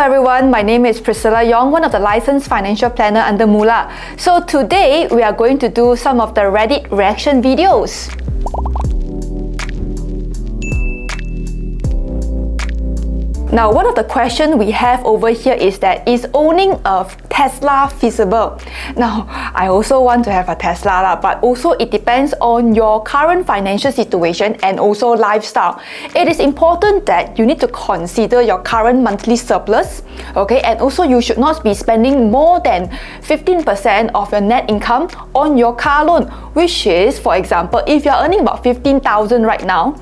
everyone, my name is Priscilla Yong, one of the licensed financial planner under MULA. So today we are going to do some of the Reddit reaction videos. Now, one of the questions we have over here is that, is owning a Tesla feasible? Now, I also want to have a Tesla, but also it depends on your current financial situation and also lifestyle. It is important that you need to consider your current monthly surplus, okay? And also you should not be spending more than 15% of your net income on your car loan, which is, for example, if you're earning about 15,000 right now,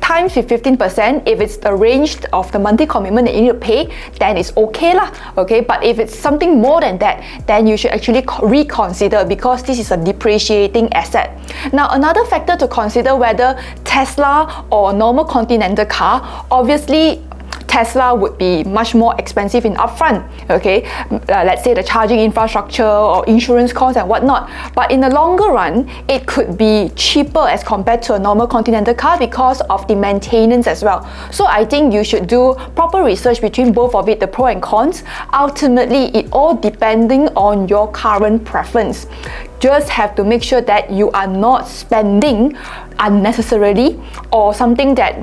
times with 15%, if it's the range of the monthly commitment that you need to pay, then it's okay lah, okay? But if it's something more than that, then you should actually reconsider, because this is a depreciating asset. Now, another factor to consider whether Tesla or normal Continental car, obviously Tesla would be much more expensive in upfront, okay? Let's say the charging infrastructure or insurance costs and whatnot. But in the longer run, it could be cheaper as compared to a normal Continental car because of the maintenance as well. So I think you should do proper research between both of it, the pros and cons. Ultimately, it all depending on your current preference. Just have to make sure that you are not spending unnecessarily or something that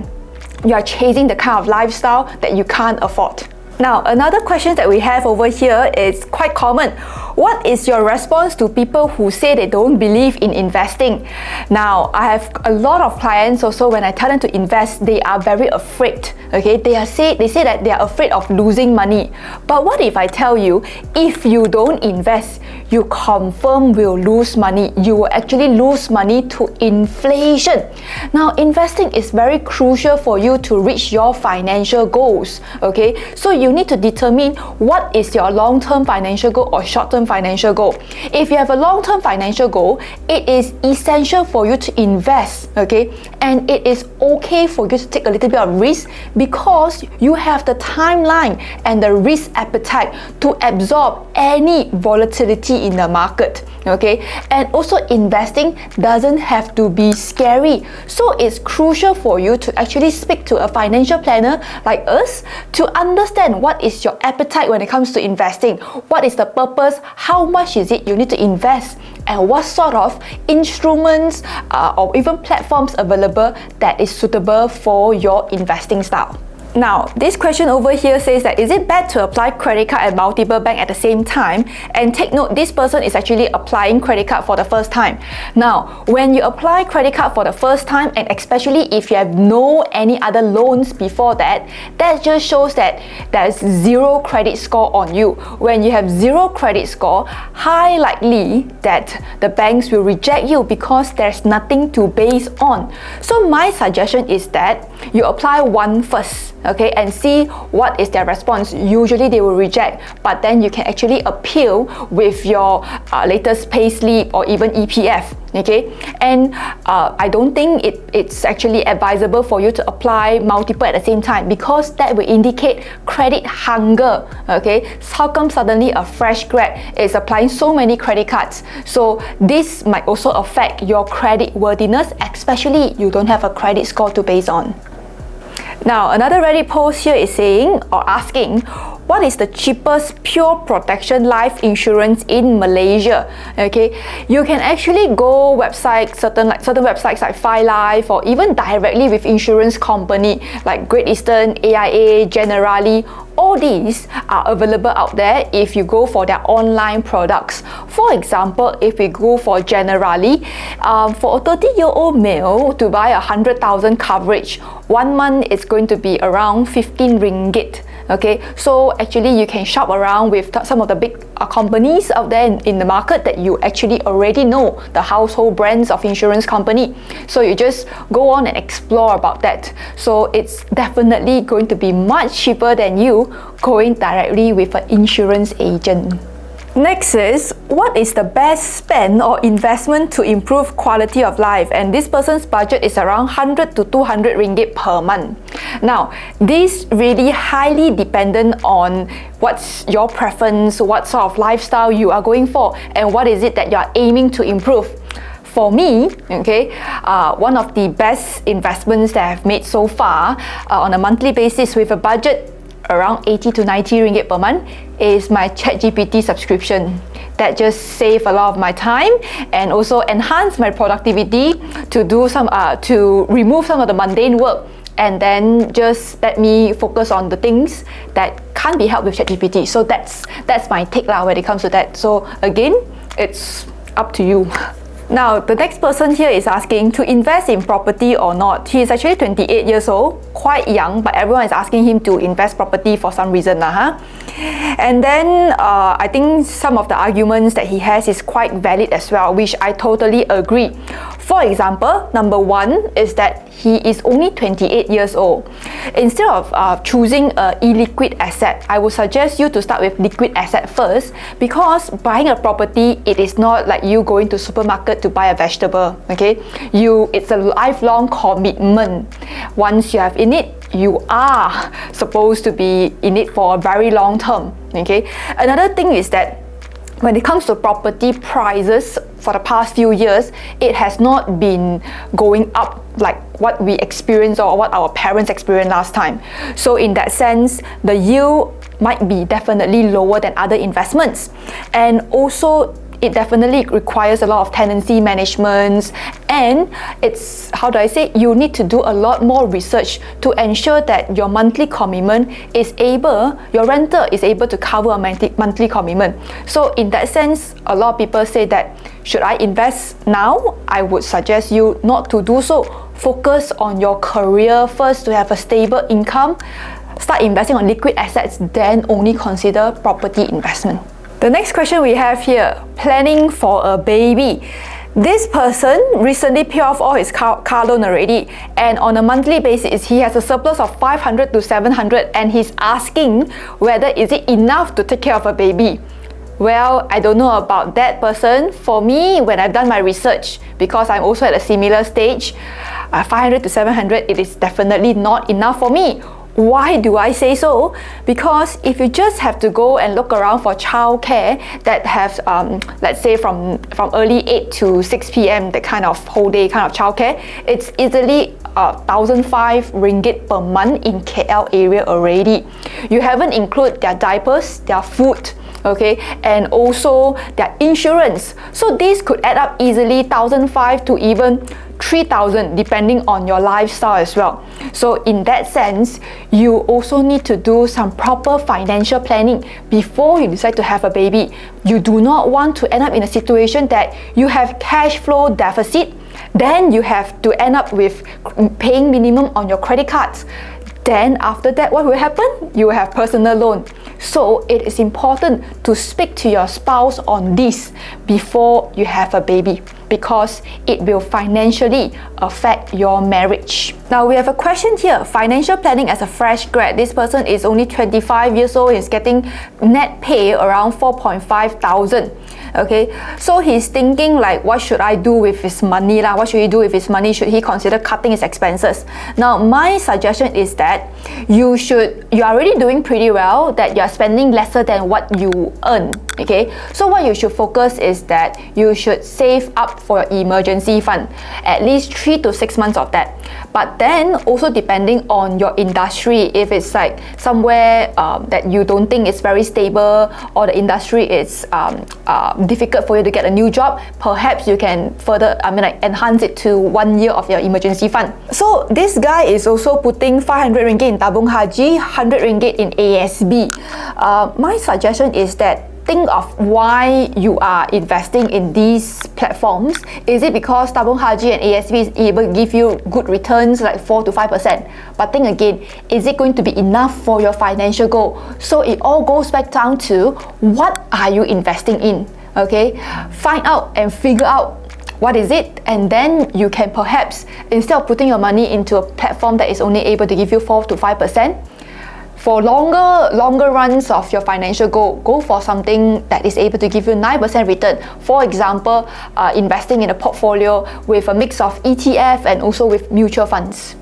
you are chasing the kind of lifestyle that you can't afford. Now, another question that we have over here is quite common. What is your response to people who say they don't believe in investing? Now, I have a lot of clients also, when I tell them to invest, they are very afraid. Okay, they say that they are afraid of losing money. But what if I tell you, if you don't invest, you confirm will lose money. You will actually lose money to inflation. Now, investing is very crucial for you to reach your financial goals. Okay, so you need to determine what is your long-term financial goal or short-term financial goal. If you have a long-term financial goal, it is essential for you to invest, okay? And it is okay for you to take a little bit of risk, because you have the timeline and the risk appetite to absorb any volatility in the market, okay? And also, investing doesn't have to be scary. So it's crucial for you to actually speak to a financial planner like us to understand what is your appetite when it comes to investing, what is the purpose, how much is it you need to invest, and what sort of instruments or even platforms available that is suitable for your investing style. Now, this question over here says that, is it bad to apply credit card at multiple banks at the same time? And take note, this person is actually applying credit card for the first time. Now, when you apply credit card for the first time, and especially if you have no any other loans before that, that just shows that there's zero credit score on you. When you have zero credit score, high likely that the banks will reject you because there's nothing to base on. So my suggestion is that you apply one first, okay, and see what is their response. Usually they will reject, but then you can actually appeal with your latest payslip or even EPF, okay? And I don't think it's actually advisable for you to apply multiple at the same time, because that will indicate credit hunger, okay? How come suddenly a fresh grad is applying so many credit cards? So this might also affect your credit worthiness, especially you don't have a credit score to base on. Now, another Reddit post here is saying or asking, what is the cheapest pure protection life insurance in Malaysia? Okay, you can actually go certain websites like FiLife, or even directly with insurance company like Great Eastern, AIA, Generali. All these are available out there if you go for their online products. For example, if we go for Generali, for a 30-year-old male to buy 100,000 coverage, 1 month is going to be around 15 ringgit. Okay, so actually you can shop around with some of the big companies out there in the market that you actually already know, the household brands of insurance company. So you just go on and explore about that. So it's definitely going to be much cheaper than you going directly with an insurance agent. Next is, what is the best spend or investment to improve quality of life? And this person's budget is around 100 to 200 ringgit per month. Now, this really highly dependent on what's your preference, what sort of lifestyle you are going for, and what is it that you are aiming to improve. For me, okay, one of the best investments that I've made so far on a monthly basis with a budget around 80 to 90 ringgit per month is my ChatGPT subscription. That just save a lot of my time and also enhance my productivity to do to remove some of the mundane work, and then just let me focus on the things that can't be helped with ChatGPT. So that's my take lah when it comes to that. So again, it's up to you. Now, the next person here is asking to invest in property or not. He is actually 28 years old, quite young, but everyone is asking him to invest property for some reason. And then I think some of the arguments that he has is quite valid as well, which I totally agree. For example, number one is that he is only 28 years old. Instead of choosing an illiquid asset, I would suggest you to start with liquid asset first, because buying a property, it is not like you going to supermarket to buy a vegetable, okay? It's a lifelong commitment. Once you have in it, you are supposed to be in it for a very long term, okay? Another thing is that when it comes to property prices for the past few years, it has not been going up like what we experienced or what our parents experienced last time. So in that sense, the yield might be definitely lower than other investments. And also, it definitely requires a lot of tenancy management, and you need to do a lot more research to ensure that your monthly commitment your renter is able to cover a monthly commitment. So in that sense, a lot of people say that, should I invest now? I would suggest you not to do so. Focus on your career first to have a stable income. Start investing on liquid assets, then only consider property investment. The next question we have here, planning for a baby. This person recently paid off all his car loan already, and on a monthly basis, he has a surplus of 500 to 700, and he's asking whether is it enough to take care of a baby. Well, I don't know about that person. For me, when I've done my research, because I'm also at a similar stage, 500 to 700, it is definitely not enough for me. Why do I say so? Because if you just have to go and look around for childcare that has, let's say from early 8 to 6 p.m, that kind of whole day kind of childcare, it's easily 1,500 ringgit per month in KL area already. You haven't included their diapers, their food, okay, and also their insurance. So this could add up easily 1,500 to even 3,000 depending on your lifestyle as well. So in that sense, you also need to do some proper financial planning before you decide to have a baby. You do not want to end up in a situation that you have cash flow deficit, then you have to end up with paying minimum on your credit cards. Then after that, what will happen? You will have personal loan. So it is important to speak to your spouse on this before you have a baby, because it will financially affect your marriage. Now we have a question here, financial planning as a fresh grad. This person is only 25 years old, is getting net pay around 4,500. Okay, so he's thinking like, what should I do with his money lah? What should he do with his money? Should he consider cutting his expenses? Now my suggestion is that you're already doing pretty well, that you're spending lesser than what you earn. Okay, so what you should focus is that you should save up for your emergency fund, at least 3 to 6 months of that. But then also depending on your industry, if it's like somewhere that you don't think is very stable, or the industry is difficult for you to get a new job, perhaps you can further enhance it to 1 year of your emergency fund. So this guy is also putting 500 ringgit in tabung haji, 100 ringgit in ASB. My suggestion is that think of why you are investing in these platforms. Is it because tabung haji and ASB is able to give you good returns like 4 to 5%? But think again, is it going to be enough for your financial goal? So it all goes back down to, what are you investing in? Okay, find out and figure out what is it, and then you can perhaps, instead of putting your money into a platform that is only able to give you 4 to 5%, for longer runs of your financial goal, go for something that is able to give you 9% return. For example, investing in a portfolio with a mix of ETF and also with mutual funds.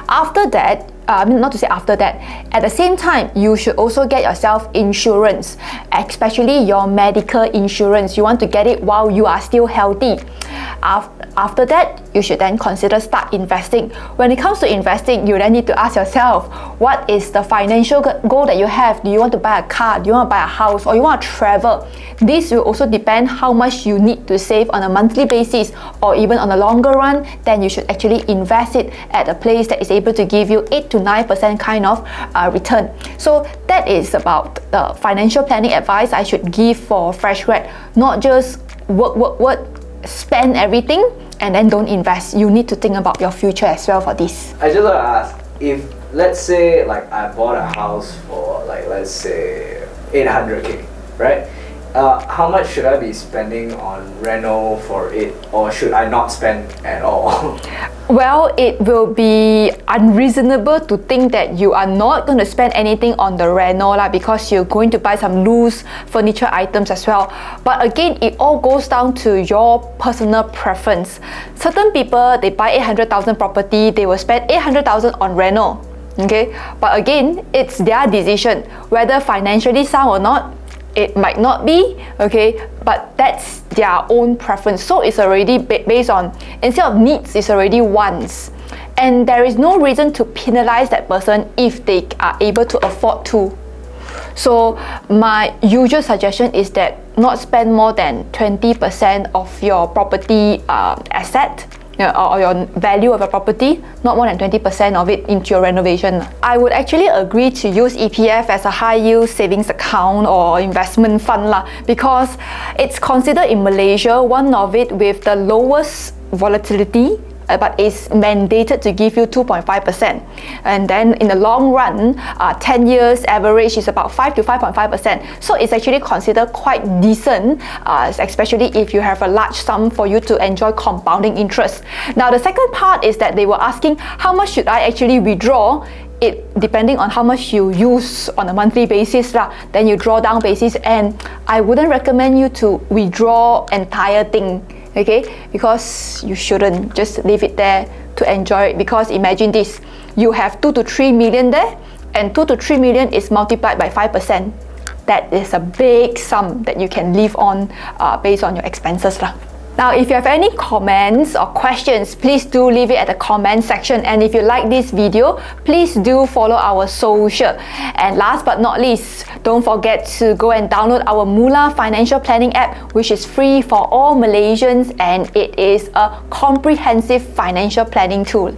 After that, not to say after that, at the same time, you should also get yourself insurance, especially your medical insurance. You want to get it while you are still healthy. After that, you should then consider start investing. When it comes to investing, you then need to ask yourself, what is the financial goal that you have? Do you want to buy a car? Do you want to buy a house? Or you want to travel? This will also depend how much you need to save on a monthly basis, or even on a longer run. Then you should actually invest it at a place that is able to give you 8 to 9% kind of return. So that is about the financial planning advice I should give for fresh grad. Not just work, spend everything and then don't invest. You need to think about your future as well for this. I just want to ask, if let's say like I bought a house for like, let's say 800k, right? How much should I be spending on reno for it, or should I not spend at all? Well, it will be unreasonable to think that you are not going to spend anything on the reno because you're going to buy some loose furniture items as well. But again, it all goes down to your personal preference. Certain people, they buy 800,000 property, they will spend 800,000 on reno. Okay, but again, it's their decision whether financially sound or not. It might not be, okay, but that's their own preference. So it's already based on, instead of needs, it's already wants. And there is no reason to penalize that person if they are able to afford to. So my usual suggestion is that not spend more than 20% of your property asset, or your value of a property, not more than 20% of it into your renovation. I would actually agree to use EPF as a high yield savings account or investment fund because it's considered in Malaysia one of it with the lowest volatility, but is mandated to give you 2.5%. And then in the long run, 10 years average is about 5 to 5.5%. So it's actually considered quite decent, especially if you have a large sum for you to enjoy compounding interest. Now the second part is that they were asking, how much should I actually withdraw? It depending on how much you use on a monthly basis then you draw down basis, and I wouldn't recommend you to withdraw entire thing. Okay, because you shouldn't just leave it there to enjoy it. Because imagine this, you have 2 to 3 million there, and 2 to 3 million is multiplied by 5%. That is a big sum that you can live on based on your expenses Now, if you have any comments or questions, please do leave it at the comment section. And if you like this video, please do follow our social. And last but not least, don't forget to go and download our MULA financial planning app, which is free for all Malaysians, and it is a comprehensive financial planning tool.